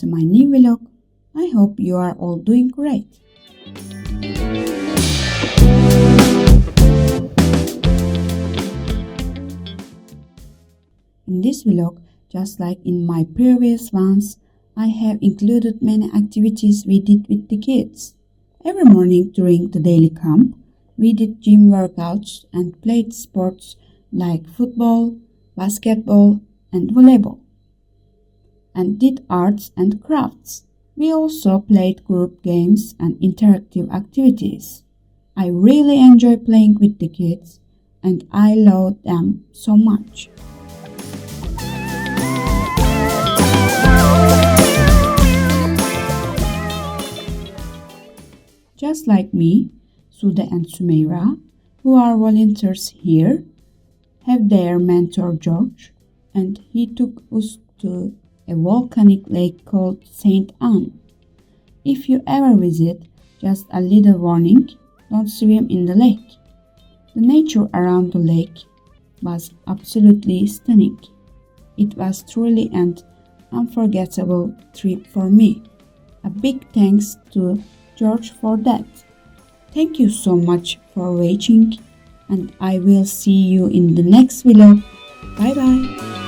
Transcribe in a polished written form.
to my new vlog. I hope you are all doing great. In this vlog, just like in my previous ones, I have included many activities we did with the kids. Every morning during the daily camp, we did gym workouts and played sports like football, basketball, and volleyball, and did arts and crafts. We also played group games and interactive activities. I really enjoy playing with the kids, and I love them so much. Just like me, Sude and Sumeira, who are volunteers here, have their mentor George, and he took us to a volcanic lake called Saint Anne. If you ever visit, just a little warning, don't swim in the lake. The nature around the lake was absolutely stunning. It was truly an unforgettable trip for me. A big thanks to George for that. Thank you so much for watching, and I will see you in the next vlog. Bye bye.